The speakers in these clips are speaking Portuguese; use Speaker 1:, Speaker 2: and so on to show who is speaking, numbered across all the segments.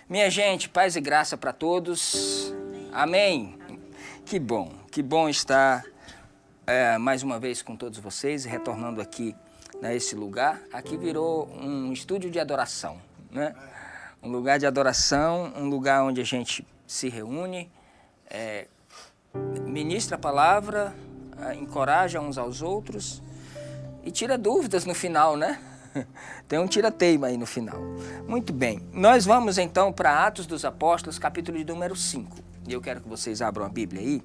Speaker 1: Minha gente, paz e graça para todos. Amém. Que bom estar mais uma vez com todos vocês, retornando aqui nesse lugar. Aqui virou um estúdio de adoração, né? Um lugar de adoração, um lugar onde a gente se reúne, ministra a palavra, encoraja uns aos outros e tira dúvidas no final, né? Tem um tira-teima aí no final. Muito bem, nós vamos então para Atos dos Apóstolos, capítulo de número 5. E eu quero que vocês abram a Bíblia aí.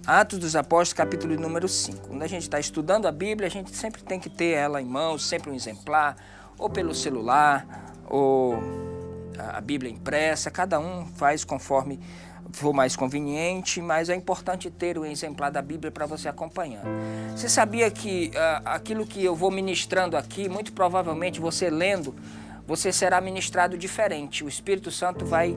Speaker 1: Atos dos Apóstolos, capítulo de número 5. Quando a gente está estudando a Bíblia, a gente sempre tem que ter ela em mãos, sempre um exemplar, ou pelo celular, ou a Bíblia impressa. Cada um faz conforme for mais conveniente, mas é importante ter um exemplar da Bíblia para você acompanhar. Você sabia que aquilo que eu vou ministrando aqui, muito provavelmente você lendo, você será ministrado diferente. O Espírito Santo vai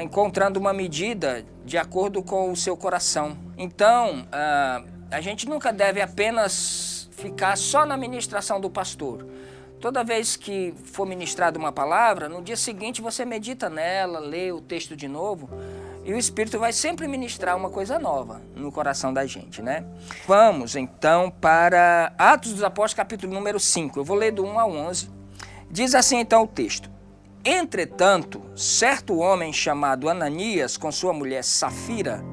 Speaker 1: encontrando uma medida de acordo com o seu coração. Então, a gente nunca deve apenas ficar só na ministração do pastor. Toda vez que for ministrada uma palavra, no dia seguinte você medita nela, lê o texto de novo, e o Espírito vai sempre ministrar uma coisa nova no coração da gente, né? Vamos, então, para Atos dos Apóstolos, capítulo número 5. Eu vou ler do 1 ao 11. Diz assim, então, o texto. Entretanto, certo homem chamado Ananias, com sua mulher Safira...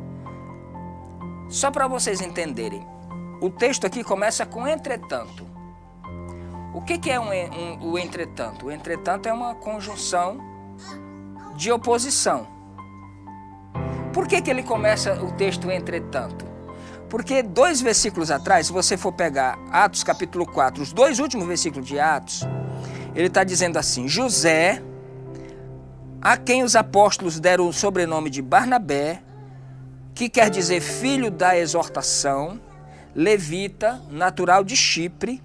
Speaker 1: Só para vocês entenderem, o texto aqui começa com entretanto. O que é o entretanto? O entretanto é uma conjunção de oposição. Por que ele começa o texto entretanto? Porque 2 versículos atrás, se você for pegar Atos capítulo 4, os 2 últimos versículos de Atos, ele está dizendo assim, José, a quem os apóstolos deram o sobrenome de Barnabé, que quer dizer filho da exortação, levita, natural de Chipre,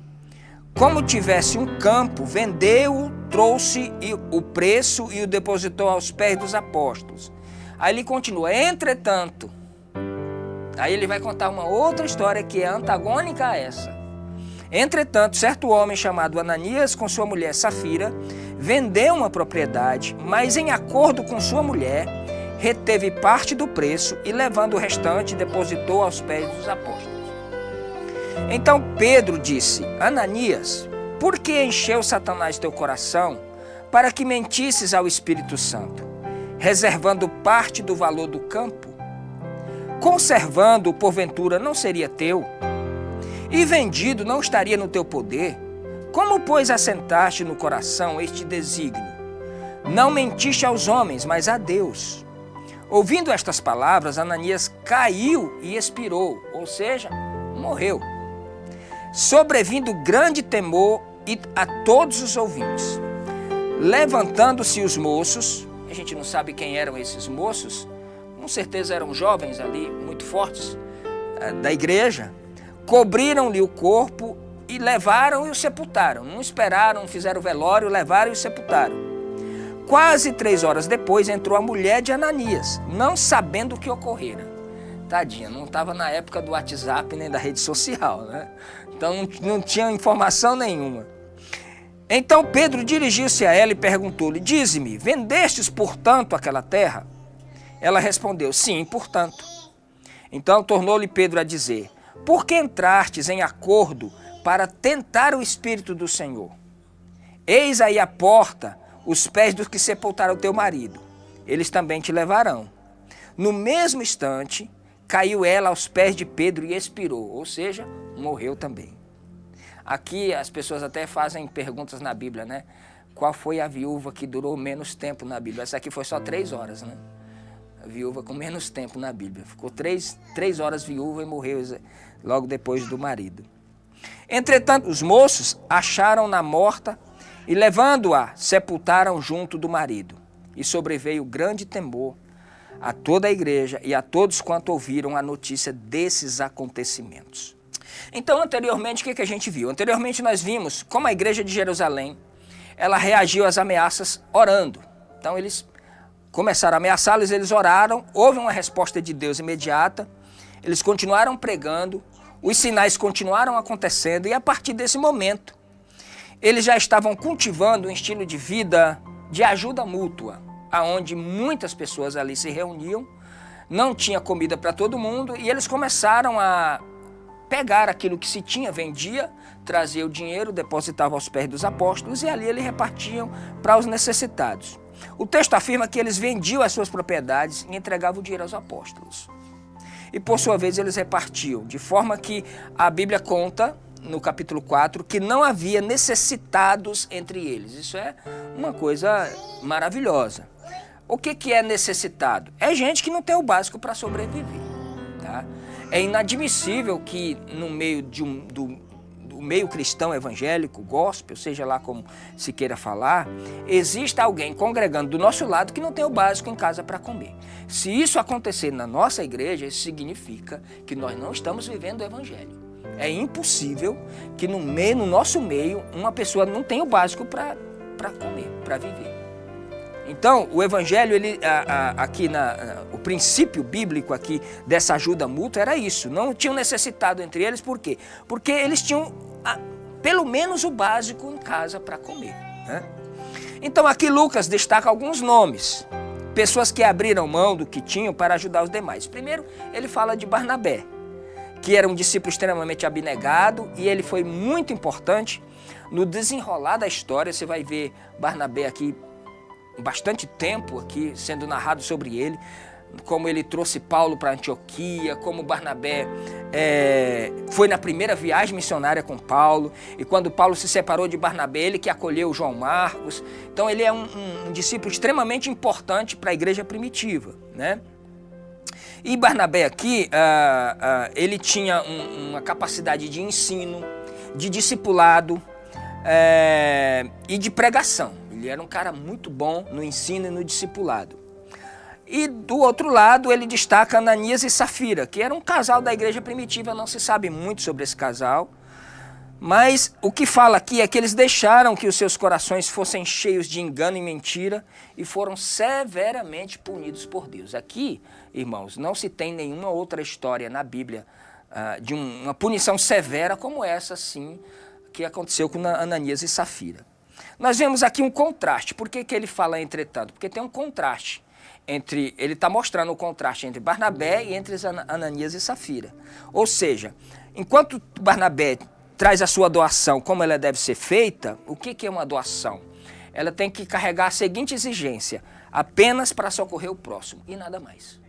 Speaker 1: como tivesse um campo, vendeu-o, trouxe o preço e o depositou aos pés dos apóstolos. Aí ele continua, entretanto, aí ele vai contar uma outra história que é antagônica a essa. Entretanto, certo homem chamado Ananias, com sua mulher Safira, vendeu uma propriedade, mas em acordo com sua mulher, reteve parte do preço e levando o restante, depositou aos pés dos apóstolos. Então Pedro disse, Ananias, por que encheu Satanás teu coração para que mentisses ao Espírito Santo, reservando parte do valor do campo? Conservando-o, porventura, não seria teu? E vendido não estaria no teu poder? Como, pois, assentaste no coração este desígnio? Não mentiste aos homens, mas a Deus. Ouvindo estas palavras, Ananias caiu e expirou, ou seja, morreu. Sobrevindo grande temor a todos os ouvintes. Levantando-se os moços, a gente não sabe quem eram esses moços, com certeza eram jovens ali, muito fortes, da igreja, cobriram-lhe o corpo e levaram e o sepultaram. Não esperaram, fizeram o velório, levaram e o sepultaram. Quase 3 horas depois entrou a mulher de Ananias, não sabendo o que ocorrera. Tadinha, não estava na época do WhatsApp nem da rede social, né? Então não tinha informação nenhuma. Então Pedro dirigiu-se a ela e perguntou-lhe, dize-me, vendestes portanto aquela terra? Ela respondeu, sim, portanto. Então tornou-lhe Pedro a dizer, por que entrastes em acordo para tentar o Espírito do Senhor? Eis aí a porta, os pés dos que sepultaram teu marido, eles também te levarão. No mesmo instante, caiu ela aos pés de Pedro e expirou, ou seja, morreu também. Aqui as pessoas até fazem perguntas na Bíblia, né? Qual foi a viúva que durou menos tempo na Bíblia? Essa aqui foi só 3 horas, né? A viúva com menos tempo na Bíblia. Ficou 3 horas viúva e morreu logo depois do marido. Entretanto, os moços acharam-na morta e, levando-a, sepultaram junto do marido. E sobreveio grande temor a toda a igreja e a todos quanto ouviram a notícia desses acontecimentos. Então, anteriormente, o que a gente viu? Anteriormente nós vimos como a igreja de Jerusalém, ela reagiu às ameaças orando. Então eles começaram a ameaçá-los, eles oraram, houve uma resposta de Deus imediata, eles continuaram pregando, os sinais continuaram acontecendo e a partir desse momento, eles já estavam cultivando um estilo de vida de ajuda mútua. onde muitas pessoas ali se reuniam, não tinha comida para todo mundo, e eles começaram a pegar aquilo que se tinha, vendia, trazia o dinheiro, depositava aos pés dos apóstolos, e ali eles repartiam para os necessitados. O texto afirma que eles vendiam as suas propriedades e entregavam o dinheiro aos apóstolos. E por sua vez eles repartiam, de forma que a Bíblia conta, no capítulo 4, que não havia necessitados entre eles. Isso é uma coisa maravilhosa. O que é necessitado? É gente que não tem o básico para sobreviver. Tá? É inadmissível que no meio do meio cristão evangélico, gospel, seja lá como se queira falar, exista alguém congregando do nosso lado que não tem o básico em casa para comer. Se isso acontecer na nossa igreja, isso significa que nós não estamos vivendo o evangelho. É impossível que no nosso meio, uma pessoa não tenha o básico para comer, para viver. Então, o evangelho, o princípio bíblico aqui dessa ajuda mútua era isso. Não tinham necessitado entre eles, por quê? Porque eles tinham pelo menos o básico em casa para comer. Né? Então, aqui Lucas destaca alguns nomes. Pessoas que abriram mão do que tinham para ajudar os demais. Primeiro, ele fala de Barnabé, que era um discípulo extremamente abnegado, e ele foi muito importante no desenrolar da história. Você vai ver Barnabé aqui bastante tempo aqui sendo narrado sobre ele, como ele trouxe Paulo para Antioquia, como Barnabé foi na primeira viagem missionária com Paulo, e quando Paulo se separou de Barnabé, ele que acolheu João Marcos. Então ele é um discípulo extremamente importante para a igreja primitiva, né? E Barnabé aqui, ele tinha uma capacidade de ensino, de discipulado e de pregação. Ele era um cara muito bom no ensino e no discipulado. E do outro lado, ele destaca Ananias e Safira, que era um casal da igreja primitiva. Não se sabe muito sobre esse casal, mas o que fala aqui é que eles deixaram que os seus corações fossem cheios de engano e mentira e foram severamente punidos por Deus. Aqui, irmãos, não se tem nenhuma outra história na Bíblia de uma punição severa como essa, sim, que aconteceu com Ananias e Safira. Nós vemos aqui um contraste. Por que ele fala entretanto? Porque tem um contraste. Ele está mostrando o contraste entre Barnabé e entre Ananias e Safira. Ou seja, enquanto Barnabé traz a sua doação como ela deve ser feita, o que é uma doação? Ela tem que carregar a seguinte exigência: apenas para socorrer o próximo e nada mais.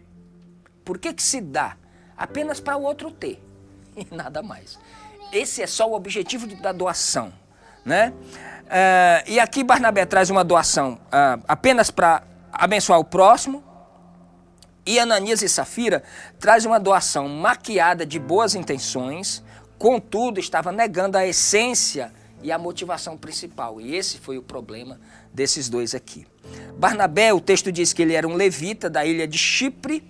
Speaker 1: Por que se dá? Apenas para o outro ter e nada mais. Esse é só o objetivo da doação, né? E aqui Barnabé traz uma doação apenas para abençoar o próximo, e Ananias e Safira traz uma doação maquiada de boas intenções, contudo estava negando a essência e a motivação principal. E esse foi o problema desses dois aqui. Barnabé, o texto diz que ele era um levita da ilha de Chipre,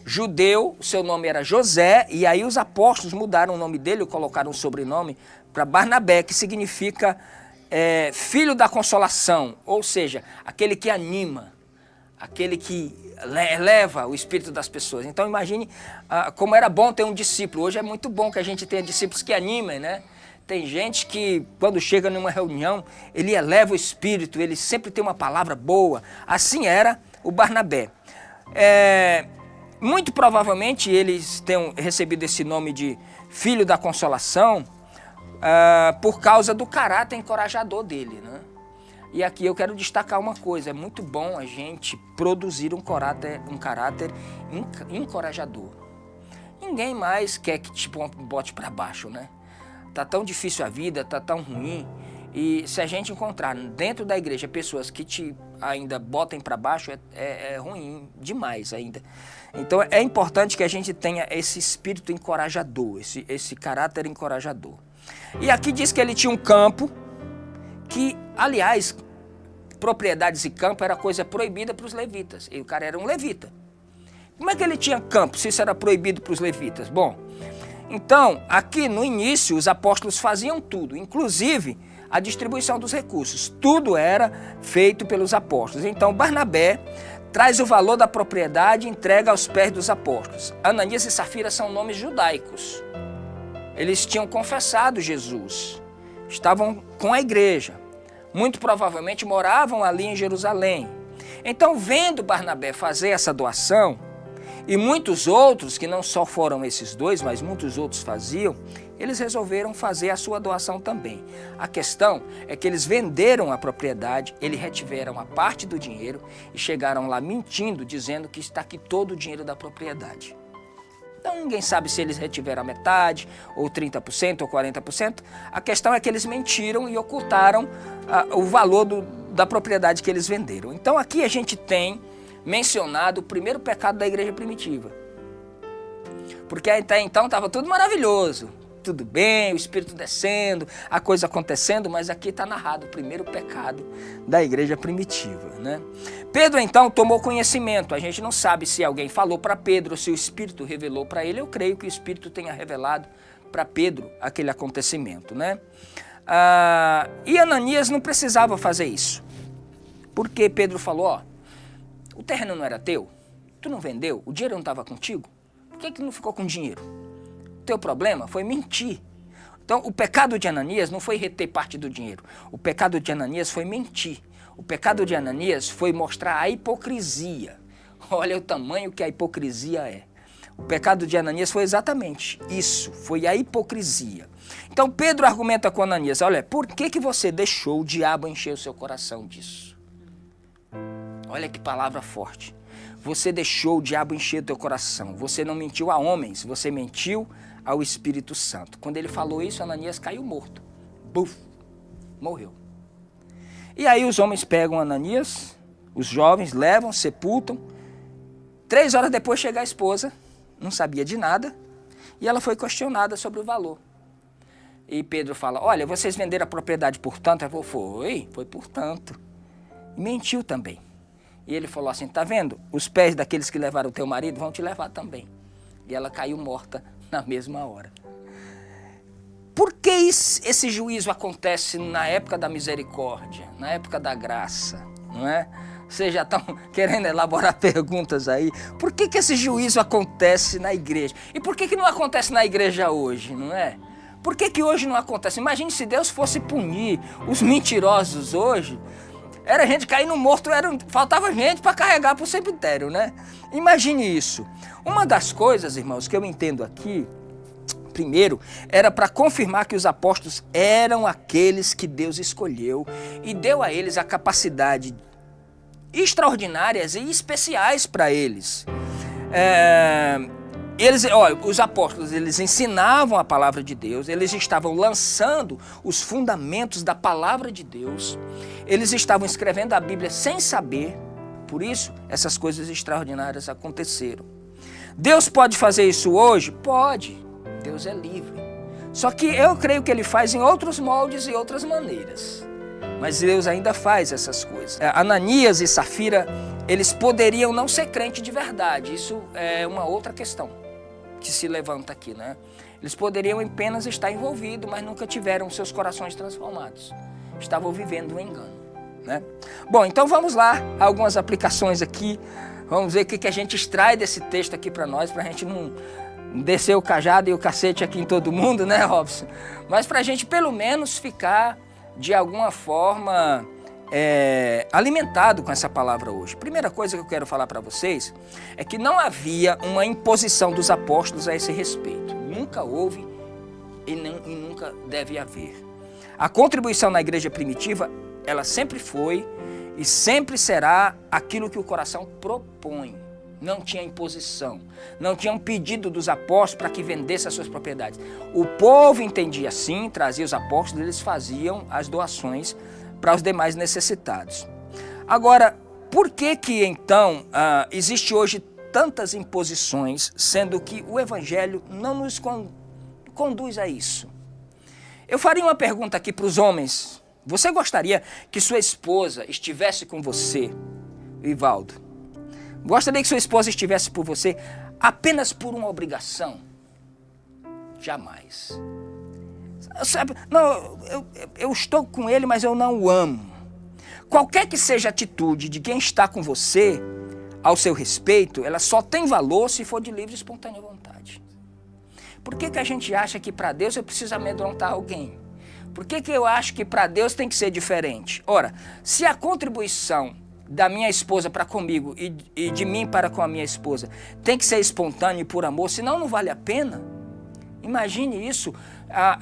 Speaker 1: judeu, seu nome era José, e aí os apóstolos mudaram o nome dele, colocaram um sobrenome para Barnabé, que significa filho da consolação, ou seja, aquele que anima, aquele que eleva o espírito das pessoas. Então imagine como era bom ter um discípulo. Hoje é muito bom que a gente tenha discípulos que animem, né? Tem gente que quando chega numa reunião, ele eleva o espírito, ele sempre tem uma palavra boa. Assim era o Barnabé. Muito provavelmente eles tenham recebido esse nome de filho da consolação por causa do caráter encorajador dele, né? E aqui eu quero destacar uma coisa: é muito bom a gente produzir um caráter encorajador. Ninguém mais quer que te bote para baixo, né? Tá tão difícil a vida, tá tão ruim, e se a gente encontrar dentro da igreja pessoas que te ainda botem para baixo, é ruim demais ainda. Então é importante que a gente tenha esse espírito encorajador, esse caráter encorajador. E aqui diz que ele tinha um campo que, aliás, propriedades e campo era coisa proibida para os levitas. E o cara era um levita. Como é que ele tinha campo se isso era proibido para os levitas? Bom, então, aqui no início os apóstolos faziam tudo, inclusive a distribuição dos recursos. Tudo era feito pelos apóstolos. Então, Barnabé traz o valor da propriedade e entrega aos pés dos apóstolos. Ananias e Safira são nomes judaicos. Eles tinham confessado Jesus, estavam com a igreja, muito provavelmente moravam ali em Jerusalém. Então, vendo Barnabé fazer essa doação, e muitos outros, que não só foram esses dois, mas muitos outros faziam, eles resolveram fazer a sua doação também. A questão é que eles venderam a propriedade, eles retiveram a parte do dinheiro e chegaram lá mentindo, dizendo que está aqui todo o dinheiro da propriedade. Então ninguém sabe se eles retiveram a metade, ou 30%, ou 40%. A questão é que eles mentiram e ocultaram o valor da propriedade que eles venderam. Então aqui a gente tem mencionado o primeiro pecado da igreja primitiva. Porque até então estava tudo maravilhoso, tudo bem, o Espírito descendo, a coisa acontecendo, mas aqui está narrado o primeiro pecado da igreja primitiva, né? Pedro então tomou conhecimento. A gente não sabe se alguém falou para Pedro ou se o Espírito revelou para ele. Eu creio que o Espírito tenha revelado para Pedro aquele acontecimento, né? E Ananias não precisava fazer isso, porque Pedro falou, ó, o terreno não era teu? Tu não vendeu? O dinheiro não estava contigo? Por que não ficou com dinheiro? O teu problema foi mentir. Então, o pecado de Ananias não foi reter parte do dinheiro. O pecado de Ananias foi mentir. O pecado de Ananias foi mostrar a hipocrisia. Olha o tamanho que a hipocrisia é. O pecado de Ananias foi exatamente isso, foi a hipocrisia. Então, Pedro argumenta com Ananias, olha, por que você deixou o diabo encher o seu coração disso? Olha que palavra forte. Você deixou o diabo encher o teu coração. Você não mentiu a homens, você mentiu ao Espírito Santo. Quando ele falou isso, Ananias caiu morto. Buf, morreu. E aí os homens pegam Ananias, os jovens, levam, sepultam. 3 horas depois chega a esposa, não sabia de nada, e ela foi questionada sobre o valor. E Pedro fala, olha, vocês venderam a propriedade por tanto? Ela falou, foi por tanto. E mentiu também. E ele falou assim, tá vendo? Os pés daqueles que levaram o teu marido vão te levar também. E ela caiu morta na mesma hora. Por que esse juízo acontece na época da misericórdia, na época da graça, não é? Vocês já estão querendo elaborar perguntas aí. Por que esse juízo acontece na igreja? E por que não acontece na igreja hoje, não é? Por que hoje não acontece? Imagine se Deus fosse punir os mentirosos hoje. Era gente caindo morto, faltava gente para carregar para o cemitério, né? Imagine isso. Uma das coisas, irmãos, que eu entendo aqui, primeiro, era para confirmar que os apóstolos eram aqueles que Deus escolheu e deu a eles a capacidade extraordinárias e especiais para eles. Os apóstolos, eles ensinavam a palavra de Deus, eles estavam lançando os fundamentos da palavra de Deus, eles estavam escrevendo a Bíblia sem saber, por isso essas coisas extraordinárias aconteceram. Deus pode fazer isso hoje? Pode, Deus é livre. Só que eu creio que Ele faz em outros moldes e outras maneiras. Mas Deus ainda faz essas coisas. Ananias e Safira, eles poderiam não ser crente de verdade. Isso é uma outra questão que se levanta aqui, né? Eles poderiam apenas estar envolvidos, mas nunca tiveram seus corações transformados. Estavam vivendo um engano, né? Bom, então vamos lá, algumas aplicações aqui. Vamos ver o que a gente extrai desse texto aqui para nós, para a gente não descer o cajado e o cacete aqui em todo mundo, né, Robson? Mas para a gente pelo menos ficar de alguma forma alimentado com essa palavra hoje. Primeira coisa que eu quero falar para vocês é que não havia uma imposição dos apóstolos a esse respeito. Nunca houve e nunca deve haver. A contribuição na igreja primitiva, ela sempre foi e sempre será aquilo que o coração propõe. Não tinha imposição, não tinha um pedido dos apóstolos para que vendesse as suas propriedades. O povo entendia assim, trazia os apóstolos, eles faziam as doações para os demais necessitados. Agora, por que então existe hoje tantas imposições, sendo que o Evangelho não nos conduz a isso? Eu faria uma pergunta aqui para os homens. Você gostaria que sua esposa estivesse com você, Ivaldo? Gostaria que sua esposa estivesse por você apenas por uma obrigação? Jamais. Sabe, não, eu estou com ele, mas eu não o amo. Qualquer que seja a atitude de quem está com você, ao seu respeito, ela só tem valor se for de livre e espontânea vontade. Por que a gente acha que para Deus eu preciso amedrontar alguém? Por que eu acho que para Deus tem que ser diferente? Ora, se a contribuição da minha esposa para comigo e de mim para com a minha esposa tem que ser espontâneo e por amor, senão não vale a pena. Imagine isso.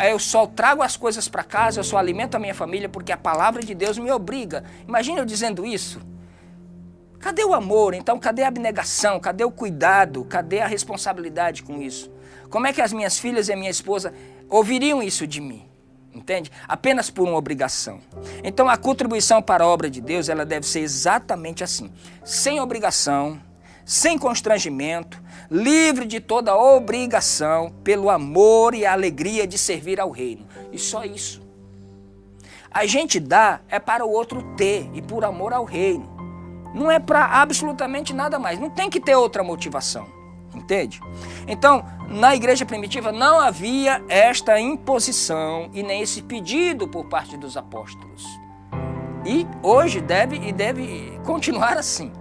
Speaker 1: Eu só trago as coisas para casa, eu só alimento a minha família porque a palavra de Deus me obriga. Imagine eu dizendo isso. Cadê o amor? Então, cadê a abnegação? Cadê o cuidado? Cadê a responsabilidade com isso? Como é que as minhas filhas e a minha esposa ouviriam isso de mim? Entende? Apenas por uma obrigação. Então, a contribuição para a obra de Deus, ela deve ser exatamente assim. Sem obrigação, sem constrangimento, livre de toda obrigação, pelo amor e a alegria de servir ao reino. E só isso. A gente dá é para o outro ter e por amor ao reino. Não é para absolutamente nada mais. Não tem que ter outra motivação. Entende? Então, na igreja primitiva não havia esta imposição e nem esse pedido por parte dos apóstolos. E hoje deve continuar assim.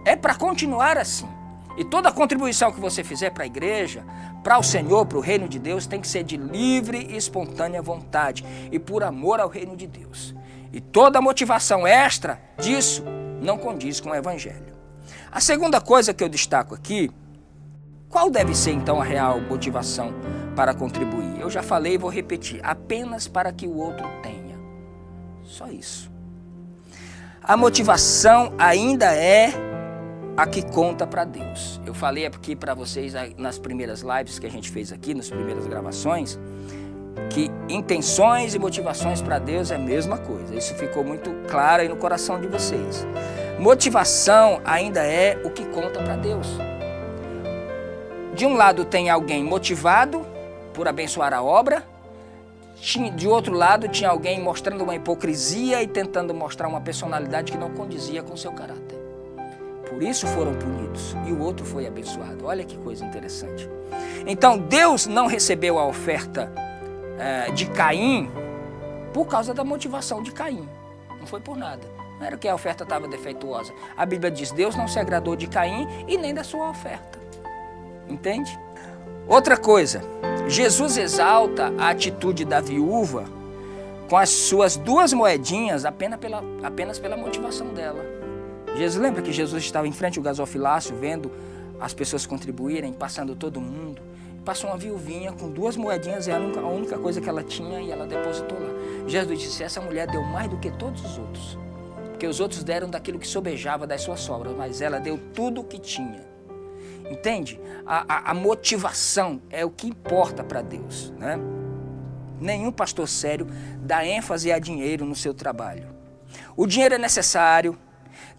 Speaker 1: É para continuar assim. E toda contribuição que você fizer para a igreja, para o Senhor, para o reino de Deus, tem que ser de livre e espontânea vontade e por amor ao reino de Deus. E toda motivação extra disso não condiz com o Evangelho. A segunda coisa que eu destaco aqui, qual deve ser então a real motivação para contribuir? Eu já falei e vou repetir, apenas para que o outro tenha. Só isso. A motivação ainda é a que conta para Deus. Eu falei aqui para vocês nas primeiras lives que a gente fez aqui, nas primeiras gravações, que intenções e motivações para Deus é a mesma coisa. Isso ficou muito claro aí no coração de vocês. Motivação ainda é o que conta para Deus. De um lado tem alguém motivado por abençoar a obra, de outro lado tinha alguém mostrando uma hipocrisia e tentando mostrar uma personalidade que não condizia com seu caráter. Por isso foram punidos e o outro foi abençoado. Olha que coisa interessante. Então Deus não recebeu a oferta de Caim por causa da motivação de Caim. Não foi por nada. Não era que a oferta estava defeituosa. A Bíblia diz, Deus não se agradou de Caim e nem da sua oferta. Entende? Outra coisa, Jesus exalta a atitude da viúva com as suas 2 moedinhas apenas pela motivação dela. Jesus, lembra que Jesus estava em frente ao gasofilácio, vendo as pessoas contribuírem, passando todo mundo. Passou uma viuvinha com 2 moedinhas, é a única coisa que ela tinha e ela depositou lá. Jesus disse, essa mulher deu mais do que todos os outros. Porque os outros deram daquilo que sobejava das suas sobras, mas ela deu tudo o que tinha. Entende? A motivação é o que importa para Deus, né? Nenhum pastor sério dá ênfase a dinheiro no seu trabalho. O dinheiro é necessário,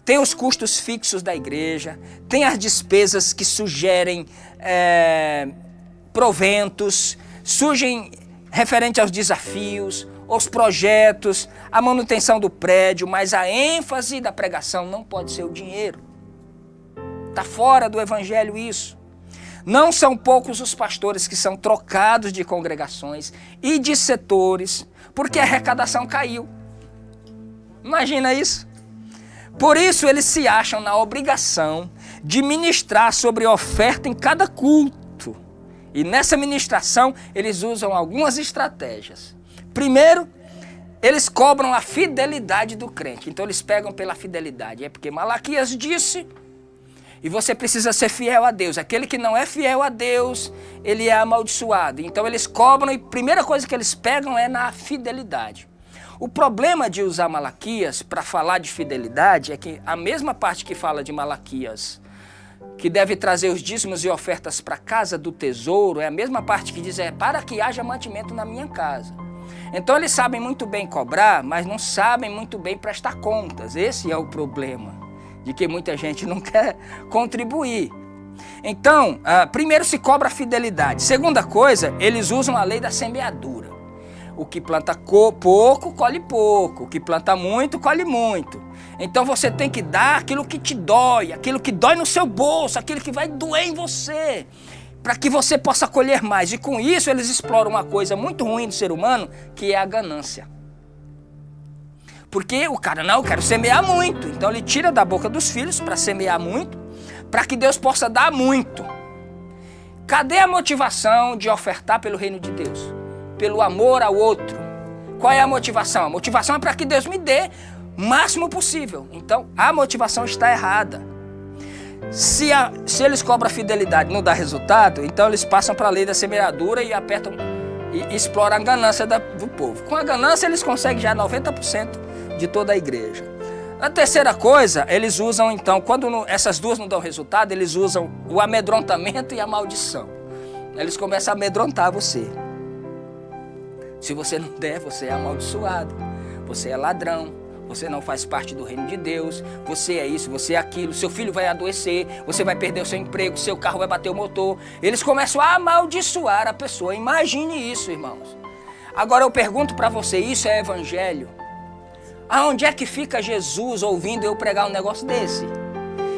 Speaker 1: tem os custos fixos da igreja, tem as despesas que sugerem proventos, surgem referente aos desafios, aos projetos, a manutenção do prédio, mas a ênfase da pregação não pode ser o dinheiro. Está fora do Evangelho isso. Não são poucos os pastores que são trocados de congregações e de setores porque a arrecadação caiu. Imagina isso. Por isso eles se acham na obrigação de ministrar sobre oferta em cada culto. E nessa ministração eles usam algumas estratégias. Primeiro, eles cobram a fidelidade do crente. Então eles pegam pela fidelidade. É porque Malaquias disse... E você precisa ser fiel a Deus. Aquele que não é fiel a Deus, ele é amaldiçoado. Então eles cobram e a primeira coisa que eles pegam é na fidelidade. O problema de usar Malaquias para falar de fidelidade é que a mesma parte que fala de Malaquias, que deve trazer os dízimos e ofertas para a casa do tesouro, é a mesma parte que diz, para que haja mantimento na minha casa. Então eles sabem muito bem cobrar, mas não sabem muito bem prestar contas. Esse é o problema. De que muita gente não quer contribuir. Então, primeiro se cobra a fidelidade. Segunda coisa, eles usam a lei da semeadura. O que planta pouco, colhe pouco. O que planta muito, colhe muito. Então você tem que dar aquilo que te dói, aquilo que dói no seu bolso, aquilo que vai doer em você, para que você possa colher mais. E com isso eles exploram uma coisa muito ruim do ser humano, que é a ganância. Porque o cara, não, eu quero semear muito. Então ele tira da boca dos filhos para semear muito, para que Deus possa dar muito. Cadê a motivação de ofertar pelo reino de Deus? Pelo amor ao outro. Qual é a motivação? A motivação é para que Deus me dê máximo possível. Então, a motivação está errada. Se eles cobram a fidelidade e não dá resultado, então eles passam para a lei da semeadura e apertam e exploram a ganância do povo. Com a ganância, eles conseguem já 90% de toda a igreja. A terceira coisa, eles usam então, quando essas duas não dão resultado, eles usam o amedrontamento e a maldição. Eles começam a amedrontar você. Se você não der, você é amaldiçoado, você é ladrão, você não faz parte do reino de Deus, você é isso, você é aquilo, seu filho vai adoecer, você vai perder o seu emprego, seu carro vai bater o motor. Eles começam a amaldiçoar a pessoa. Imagine isso, irmãos. Agora eu pergunto para você, isso é evangelho? Aonde é que fica Jesus ouvindo eu pregar um negócio desse?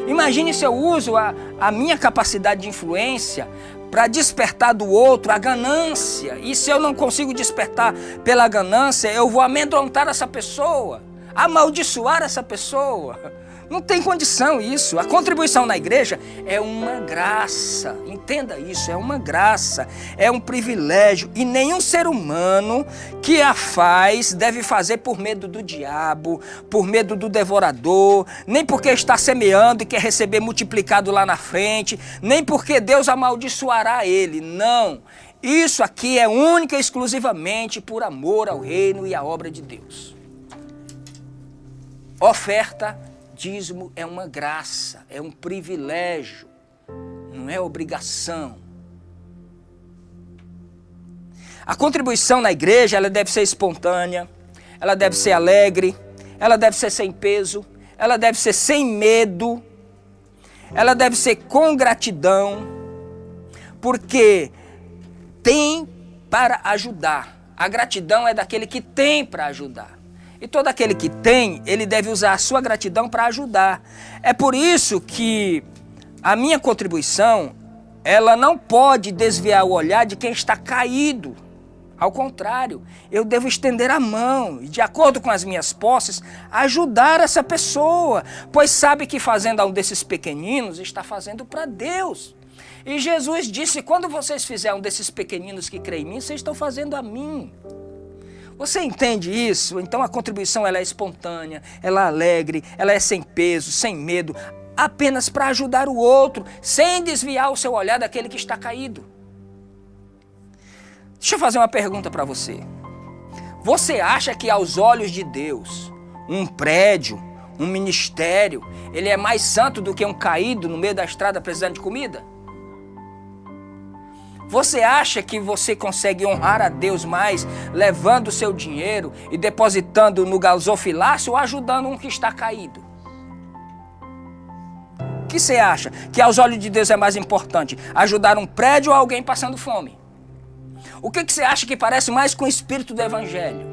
Speaker 1: Imagine se eu uso a minha capacidade de influência para despertar do outro a ganância. E se eu não consigo despertar pela ganância, eu vou amedrontar essa pessoa, amaldiçoar essa pessoa. Não tem condição isso. A contribuição na igreja é uma graça. Entenda isso, é uma graça, é um privilégio. E nenhum ser humano que a faz deve fazer por medo do diabo, por medo do devorador, nem porque está semeando e quer receber multiplicado lá na frente, nem porque Deus amaldiçoará ele. Não. Isso aqui é única e exclusivamente por amor ao reino e à obra de Deus. Oferta, dízimo é uma graça, é um privilégio, não é obrigação. A contribuição na igreja, ela deve ser espontânea, ela deve ser alegre, ela deve ser sem peso, ela deve ser sem medo, ela deve ser com gratidão, porque tem para ajudar. A gratidão é daquele que tem para ajudar. E todo aquele que tem, ele deve usar a sua gratidão para ajudar. É por isso que a minha contribuição, ela não pode desviar o olhar de quem está caído. Ao contrário, eu devo estender a mão e, de acordo com as minhas posses, ajudar essa pessoa. Pois sabe que fazendo a um desses pequeninos, está fazendo para Deus. E Jesus disse, quando vocês fizerem um desses pequeninos que creem em mim, vocês estão fazendo a mim. Você entende isso? Então a contribuição ela é espontânea, ela é alegre, ela é sem peso, sem medo, apenas para ajudar o outro, sem desviar o seu olhar daquele que está caído. Deixa eu fazer uma pergunta para você. Você acha que aos olhos de Deus, um prédio, um ministério, ele é mais santo do que um caído no meio da estrada precisando de comida? Você acha que você consegue honrar a Deus mais levando o seu dinheiro e depositando no gasofilácio ou ajudando um que está caído? O que você acha que aos olhos de Deus é mais importante? Ajudar um prédio ou alguém passando fome? O que você acha que parece mais com o espírito do Evangelho?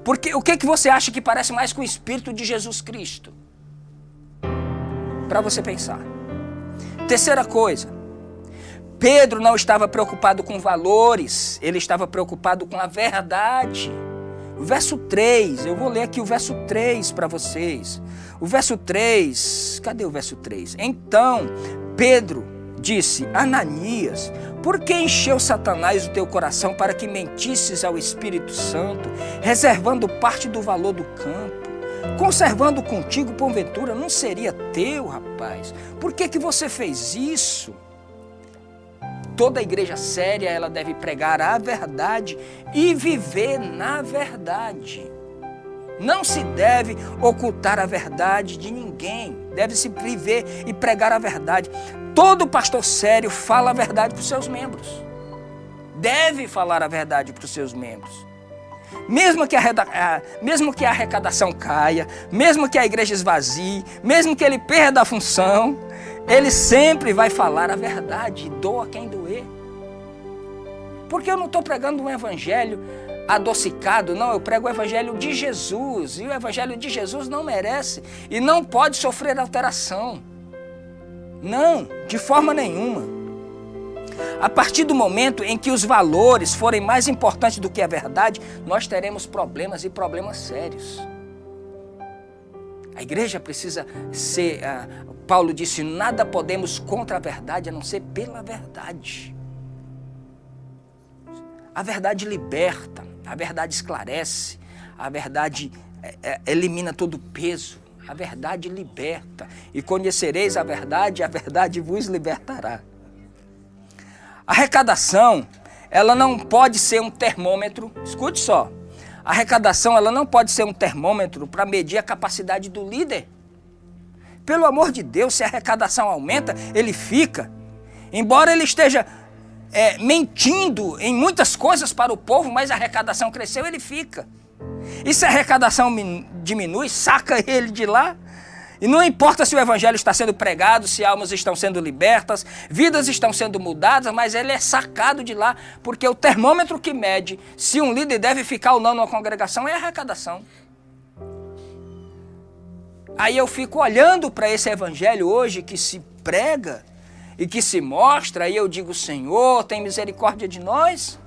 Speaker 1: Porque o que você acha que parece mais com o espírito de Jesus Cristo? Para você pensar. Terceira coisa. Pedro não estava preocupado com valores, ele estava preocupado com a verdade. O verso 3, eu vou ler aqui o verso 3 para vocês. O verso 3, cadê o verso 3? Então, Pedro disse, Ananias, por que encheu Satanás o teu coração para que mentisses ao Espírito Santo, reservando parte do valor do campo? Conservando contigo, porventura, não seria teu, rapaz? Por que você fez isso? Toda igreja séria, ela deve pregar a verdade e viver na verdade. Não se deve ocultar a verdade de ninguém. Deve-se viver e pregar a verdade. Todo pastor sério fala a verdade para os seus membros. Deve falar a verdade para os seus membros. Mesmo que a arrecadação caia, mesmo que a igreja esvazie, mesmo que ele perda a função, ele sempre vai falar a verdade, doa quem doer. Porque eu não estou pregando um evangelho adocicado, não, eu prego o evangelho de Jesus, e o evangelho de Jesus não merece e não pode sofrer alteração. Não, de forma nenhuma. A partir do momento em que os valores forem mais importantes do que a verdade, nós teremos problemas e problemas sérios. A igreja precisa ser, Paulo disse, nada podemos contra a verdade a não ser pela verdade. A verdade liberta, a verdade esclarece, a verdade elimina todo o peso. A verdade liberta. E conhecereis a verdade vos libertará. A arrecadação, ela não pode ser um termômetro. Escute só. A arrecadação, ela não pode ser um termômetro para medir a capacidade do líder. Pelo amor de Deus, se a arrecadação aumenta, ele fica. Embora ele esteja mentindo em muitas coisas para o povo, mas a arrecadação cresceu, ele fica. E se a arrecadação diminui, saca ele de lá. E não importa se o evangelho está sendo pregado, se almas estão sendo libertas, vidas estão sendo mudadas, mas ele é sacado de lá, porque o termômetro que mede se um líder deve ficar ou não numa congregação é a arrecadação. Aí eu fico olhando para esse evangelho hoje que se prega e que se mostra, e eu digo, Senhor, tem misericórdia de nós?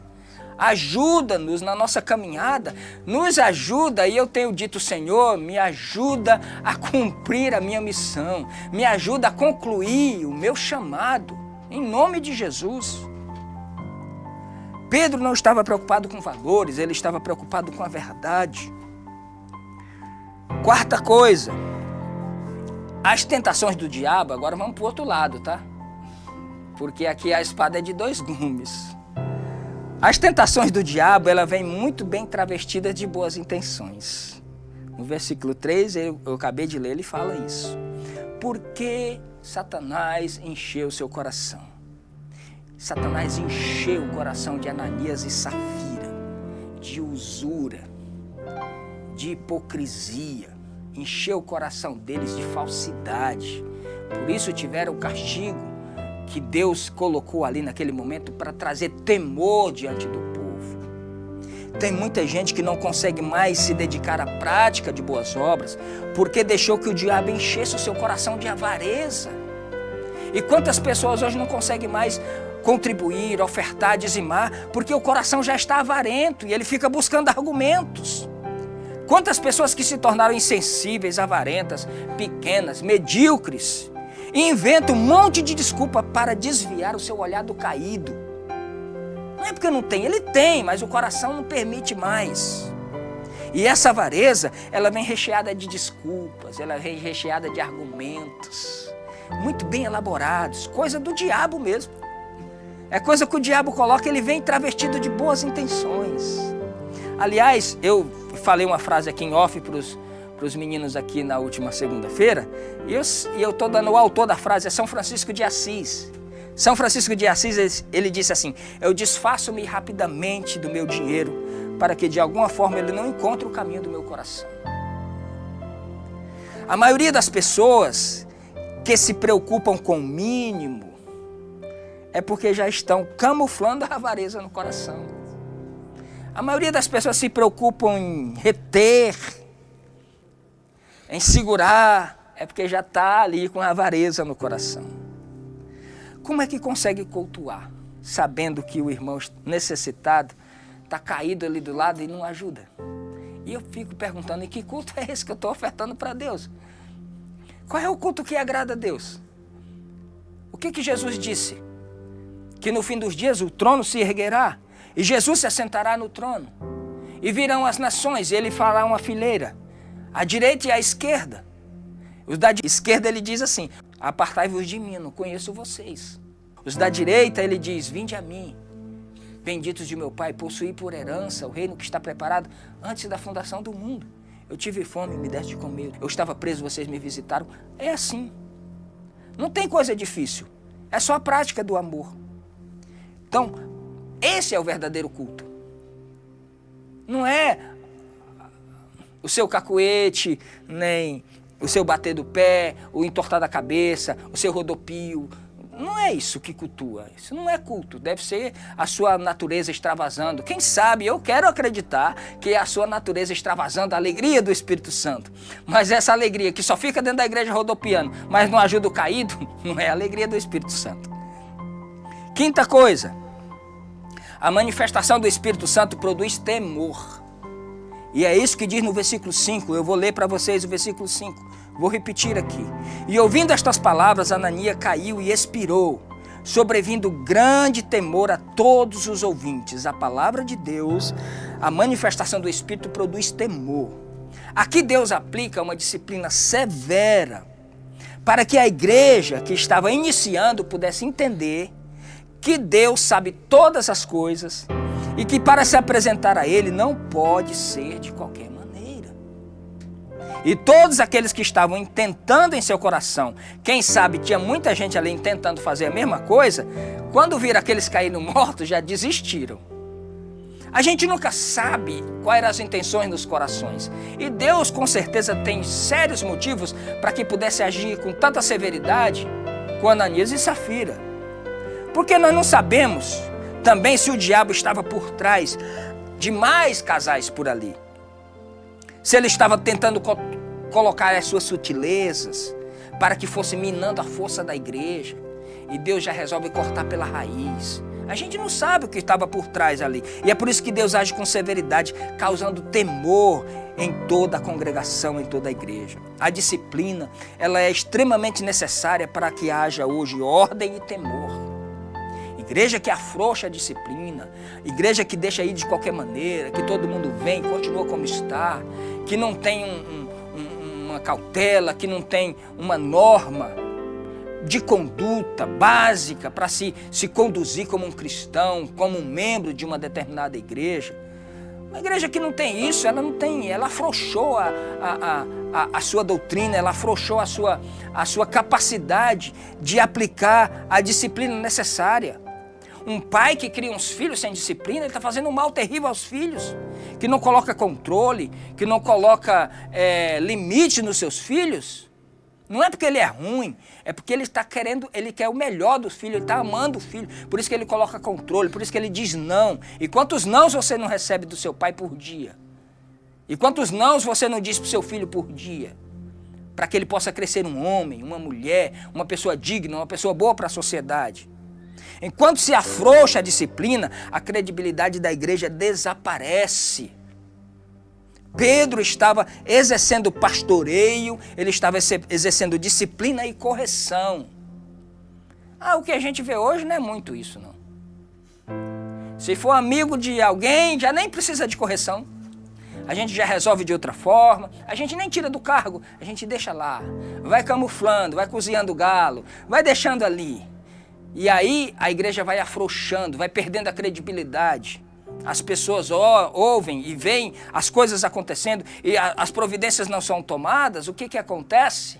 Speaker 1: Ajuda-nos na nossa caminhada, nos ajuda, e eu tenho dito, Senhor, me ajuda a cumprir a minha missão, me ajuda a concluir o meu chamado, em nome de Jesus. Pedro não estava preocupado com valores, ele estava preocupado com a verdade. Quarta coisa, as tentações do diabo, agora vamos para o outro lado, tá? Porque aqui a espada é de dois gumes. As tentações do diabo, ela vem muito bem travestida de boas intenções. No versículo 3, eu acabei de ler, ele fala isso. Porque Satanás encheu seu coração. Satanás encheu o coração de Ananias e Safira, de usura, de hipocrisia. Encheu o coração deles de falsidade. Por isso tiveram o castigo que Deus colocou ali naquele momento para trazer temor diante do povo. Tem muita gente que não consegue mais se dedicar à prática de boas obras porque deixou que o diabo enchesse o seu coração de avareza. E quantas pessoas hoje não conseguem mais contribuir, ofertar, dizimar, porque o coração já está avarento e ele fica buscando argumentos. Quantas pessoas que se tornaram insensíveis, avarentas, pequenas, medíocres, e inventa um monte de desculpa para desviar o seu olhar do caído. Não é porque não tem, ele tem, mas o coração não permite mais. E essa avareza, ela vem recheada de desculpas, ela vem recheada de argumentos, muito bem elaborados, coisa do diabo mesmo. É coisa que o diabo coloca, ele vem travestido de boas intenções. Aliás, eu falei uma frase aqui em off para os meninos aqui na última segunda-feira, e eu estou dando o autor da frase, é São Francisco de Assis. São Francisco de Assis, ele disse assim: eu desfaço-me rapidamente do meu dinheiro, para que de alguma forma ele não encontre o caminho do meu coração. A maioria das pessoas que se preocupam com o mínimo, é porque já estão camuflando a avareza no coração. A maioria das pessoas se preocupam em reter, em segurar, é porque já está ali com a avareza no coração. Como é que consegue cultuar, sabendo que o irmão necessitado está caído ali do lado e não ajuda? E eu fico perguntando, e que culto é esse que eu estou ofertando para Deus? Qual é o culto que agrada a Deus? O que Jesus disse? Que no fim dos dias o trono se erguerá, e Jesus se assentará no trono, e virão as nações, e ele fará uma fileira, à direita e à esquerda. Os da esquerda ele diz assim: apartai-vos de mim, não conheço vocês. Os da direita ele diz: vinde a mim, benditos de meu Pai, possuí por herança o reino que está preparado antes da fundação do mundo. Eu tive fome, me deste de comer. Eu estava preso, vocês me visitaram. É assim. Não tem coisa difícil. É só a prática do amor. Então, esse é o verdadeiro culto. Não é o seu cacuete, nem o seu bater do pé, o entortar da cabeça, o seu rodopio. Não é isso que cultua. Isso não é culto. Deve ser a sua natureza extravasando. Quem sabe, eu quero acreditar que é a sua natureza extravasando, a alegria do Espírito Santo. Mas essa alegria que só fica dentro da igreja rodopiando, mas não ajuda o caído, não é a alegria do Espírito Santo. Quinta coisa, a manifestação do Espírito Santo produz temor. E é isso que diz no versículo 5, eu vou ler para vocês o versículo 5, vou repetir aqui. E ouvindo estas palavras, Ananias caiu e expirou, sobrevindo grande temor a todos os ouvintes. A palavra de Deus, a manifestação do Espírito produz temor. Aqui Deus aplica uma disciplina severa para que a igreja que estava iniciando pudesse entender que Deus sabe todas as coisas e que para se apresentar a Ele não pode ser de qualquer maneira. E todos aqueles que estavam intentando em seu coração, quem sabe tinha muita gente ali tentando fazer a mesma coisa, quando viram aqueles caíram mortos, já desistiram. A gente nunca sabe quais eram as intenções dos corações. E Deus com certeza tem sérios motivos para que pudesse agir com tanta severidade com Ananias e Safira. Porque nós não sabemos também se o diabo estava por trás de mais casais por ali. Se ele estava tentando colocar as suas sutilezas para que fosse minando a força da igreja. E Deus já resolve cortar pela raiz. A gente não sabe o que estava por trás ali. E é por isso que Deus age com severidade, causando temor em toda a congregação, em toda a igreja. A disciplina, ela é extremamente necessária para que haja hoje ordem e temor. Igreja que afrouxa a disciplina, igreja que deixa ir de qualquer maneira, que todo mundo vem, continua como está, que não tem uma cautela, que não tem uma norma de conduta básica para se conduzir como um cristão, como um membro de uma determinada igreja. Uma igreja que não tem isso, ela afrouxou a sua doutrina, ela afrouxou a sua capacidade de aplicar a disciplina necessária. Um pai que cria uns filhos sem disciplina, ele está fazendo um mal terrível aos filhos, que não coloca controle, que não coloca limite nos seus filhos. Não é porque ele é ruim, é porque ele está querendo, ele quer o melhor do filho, ele está amando o filho. Por isso que ele coloca controle, por isso que ele diz não. E quantos nãos você não recebe do seu pai por dia? E quantos nãos você não diz para o seu filho por dia? Para que ele possa crescer um homem, uma mulher, uma pessoa digna, uma pessoa boa para a sociedade. Enquanto se afrouxa a disciplina, a credibilidade da igreja desaparece. Pedro estava exercendo pastoreio, ele estava exercendo disciplina e correção. O que a gente vê hoje não é muito isso, não. Se for amigo de alguém, já nem precisa de correção. A gente já resolve de outra forma, a gente nem tira do cargo, a gente deixa lá. Vai camuflando, vai cozinhando galo, vai deixando ali. E aí a igreja vai afrouxando, vai perdendo a credibilidade. As pessoas ouvem e veem as coisas acontecendo e as providências não são tomadas. O que acontece?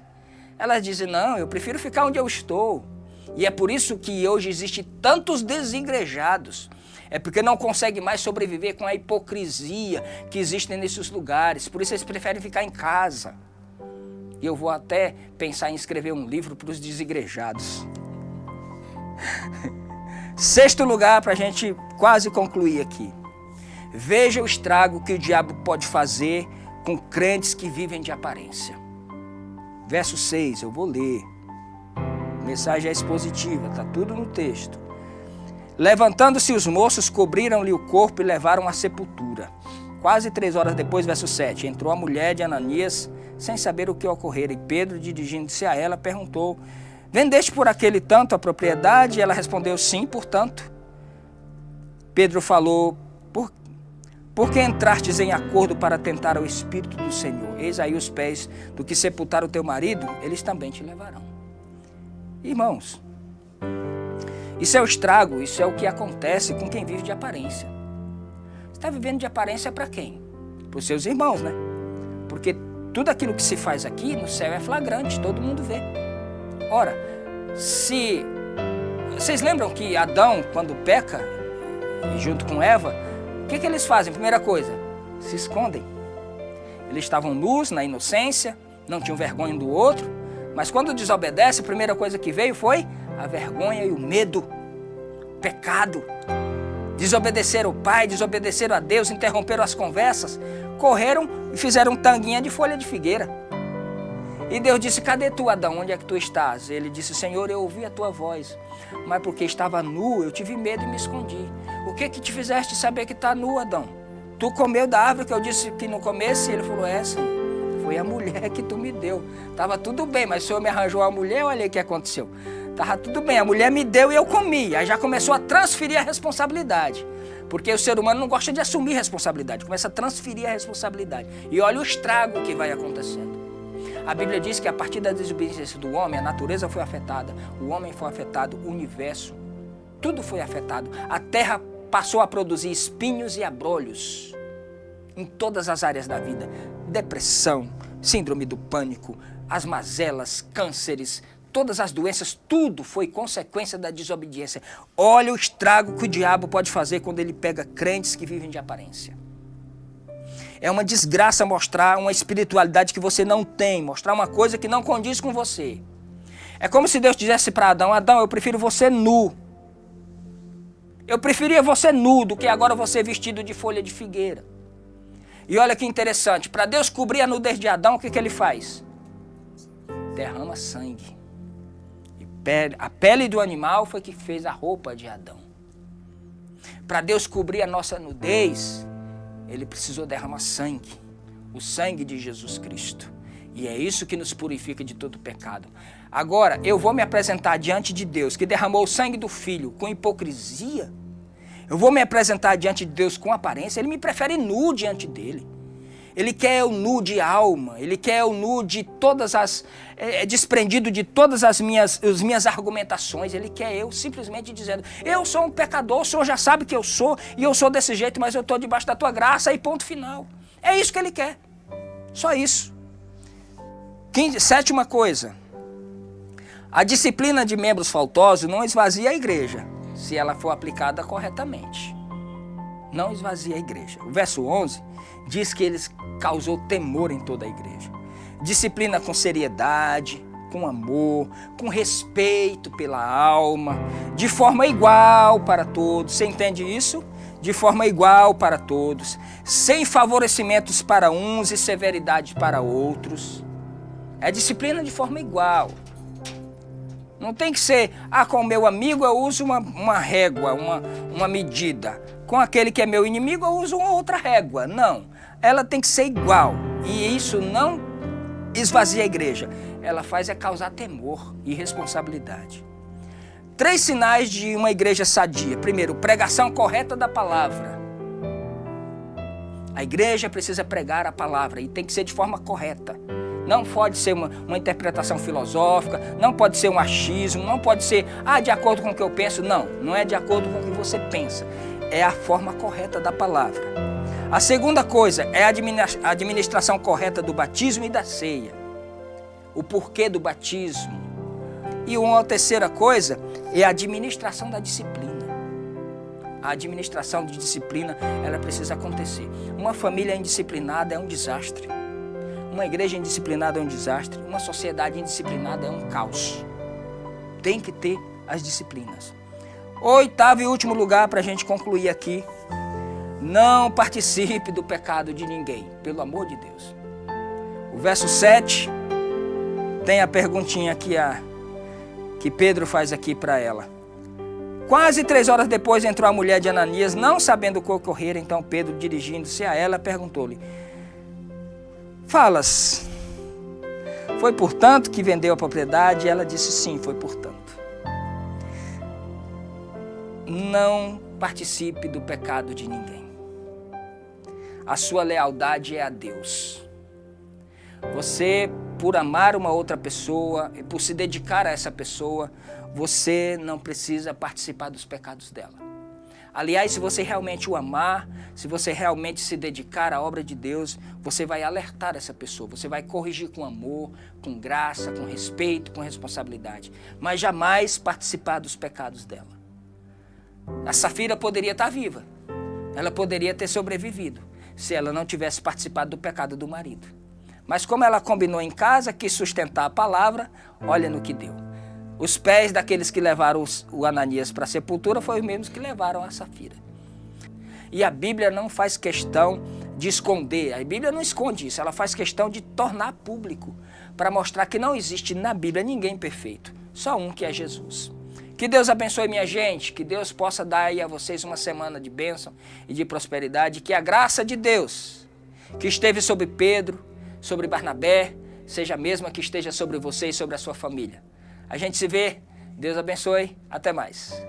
Speaker 1: Elas dizem, não, eu prefiro ficar onde eu estou. E é por isso que hoje existem tantos desigrejados. É porque não conseguem mais sobreviver com a hipocrisia que existe nesses lugares. Por isso eles preferem ficar em casa. E eu vou até pensar em escrever um livro para os desigrejados. Sexto lugar, para a gente quase concluir aqui. Veja o estrago que o diabo pode fazer com crentes que vivem de aparência. Verso 6, eu vou ler. A mensagem é expositiva, está tudo no texto. Levantando-se os moços, cobriram-lhe o corpo e levaram à sepultura. Quase 3 horas depois, verso 7, entrou a mulher de Ananias, sem saber o que ocorrera, e Pedro, dirigindo-se a ela, perguntou, vendeste por aquele tanto a propriedade? E ela respondeu, sim, portanto. Pedro falou, por que entrastes em acordo para tentar o Espírito do Senhor? Eis aí os pés do que sepultaram o teu marido, eles também te levarão. Irmãos, isso é o estrago, isso é o que acontece com quem vive de aparência. Você está vivendo de aparência para quem? Para os seus irmãos, né? Porque tudo aquilo que se faz aqui no céu é flagrante, todo mundo vê. Ora, se vocês lembram que Adão, quando peca, junto com Eva, o que eles fazem? Primeira coisa, se escondem. Eles estavam nus, na inocência, não tinham vergonha um do outro, mas quando desobedece, a primeira coisa que veio foi a vergonha e o medo, o pecado. Desobedeceram o pai, desobedeceram a Deus, interromperam as conversas, correram e fizeram tanguinha de folha de figueira. E Deus disse, cadê tu, Adão? Onde é que tu estás? Ele disse, Senhor, eu ouvi a tua voz, mas porque estava nu, eu tive medo e me escondi. O que te fizeste saber que está nu, Adão? Tu comeu da árvore que eu disse que não comesse? Ele falou, Senhor, foi a mulher que tu me deu. Estava tudo bem, mas o Senhor me arranjou a mulher, olha aí o que aconteceu. Estava tudo bem, a mulher me deu e eu comi. Aí já começou a transferir a responsabilidade. Porque o ser humano não gosta de assumir responsabilidade, começa a transferir a responsabilidade. E olha o estrago que vai acontecendo. A Bíblia diz que a partir da desobediência do homem, a natureza foi afetada, o homem foi afetado, o universo, tudo foi afetado. A terra passou a produzir espinhos e abrolhos em todas as áreas da vida. Depressão, síndrome do pânico, as mazelas, cânceres, todas as doenças, tudo foi consequência da desobediência. Olha o estrago que o diabo pode fazer quando ele pega crentes que vivem de aparência. É uma desgraça mostrar uma espiritualidade que você não tem, mostrar uma coisa que não condiz com você. É como se Deus dissesse para Adão: Adão, eu prefiro você nu. Eu preferia você nu do que agora você vestido de folha de figueira. E olha que interessante, para Deus cobrir a nudez de Adão, o que ele faz? Derrama sangue. A pele do animal foi que fez a roupa de Adão. Para Deus cobrir a nossa nudez, ele precisou derramar sangue, o sangue de Jesus Cristo. E é isso que nos purifica de todo pecado. Agora, eu vou me apresentar diante de Deus, que derramou o sangue do Filho com hipocrisia. Eu vou me apresentar diante de Deus com aparência. Ele me prefere nu diante dele. Ele quer o nu de alma, ele quer o nu de todas as... desprendido de todas as minhas argumentações. Ele quer eu simplesmente dizendo: eu sou um pecador, o Senhor já sabe que eu sou, e eu sou desse jeito, mas eu estou debaixo da tua graça, e ponto final. É isso que ele quer. Só isso. Sétima coisa. A disciplina de membros faltosos não esvazia a igreja, se ela for aplicada corretamente. Não esvazia a igreja. O verso 11 diz que ele causou temor em toda a igreja. Disciplina com seriedade, com amor, com respeito pela alma, de forma igual para todos. Você entende isso? De forma igual para todos, sem favorecimentos para uns e severidade para outros. É disciplina de forma igual. Não tem que ser: com o meu amigo eu uso uma régua, uma medida. Com aquele que é meu inimigo eu uso uma outra régua. Não. Ela tem que ser igual. E isso não esvazia a igreja. Ela faz causar temor e responsabilidade. 3 sinais de uma igreja sadia. Primeiro, pregação correta da palavra. A igreja precisa pregar a palavra e tem que ser de forma correta. Não pode ser uma interpretação filosófica, não pode ser um achismo, não pode ser de acordo com o que eu penso. Não, não é de acordo com o que você pensa. É a forma correta da palavra. A segunda coisa é a administração correta do batismo e da ceia. O porquê do batismo. E uma terceira coisa é a administração da disciplina. A administração de disciplina, ela precisa acontecer. Uma família indisciplinada é um desastre. Uma igreja indisciplinada é um desastre. Uma sociedade indisciplinada é um caos. Tem que ter as disciplinas. 8º e último lugar para a gente concluir aqui. Não participe do pecado de ninguém, pelo amor de Deus. O verso 7 tem a perguntinha que Pedro faz aqui para ela. Quase 3 horas depois entrou a mulher de Ananias, não sabendo o que ocorrera. Então Pedro, dirigindo-se a ela, perguntou-lhe: falas, foi portanto que vendeu a propriedade? E ela disse: sim, foi portanto. Não participe do pecado de ninguém. A sua lealdade é a Deus. Você, por amar uma outra pessoa, e por se dedicar a essa pessoa, você não precisa participar dos pecados dela. Aliás, se você realmente o amar, se você realmente se dedicar à obra de Deus, você vai alertar essa pessoa, você vai corrigir com amor, com graça, com respeito, com responsabilidade, mas jamais participar dos pecados dela. A Safira poderia estar viva, ela poderia ter sobrevivido, se ela não tivesse participado do pecado do marido. Mas como ela combinou em casa, quis sustentar a palavra, olha no que deu. Os pés daqueles que levaram o Ananias para a sepultura foram os mesmos que levaram a Safira. E a Bíblia não faz questão de esconder, a Bíblia não esconde isso, ela faz questão de tornar público, para mostrar que não existe na Bíblia ninguém perfeito, só um, que é Jesus. Que Deus abençoe minha gente, que Deus possa dar aí a vocês uma semana de bênção e de prosperidade, que a graça de Deus, que esteve sobre Pedro, sobre Barnabé, seja a mesma que esteja sobre você e sobre a sua família. A gente se vê, Deus abençoe, até mais.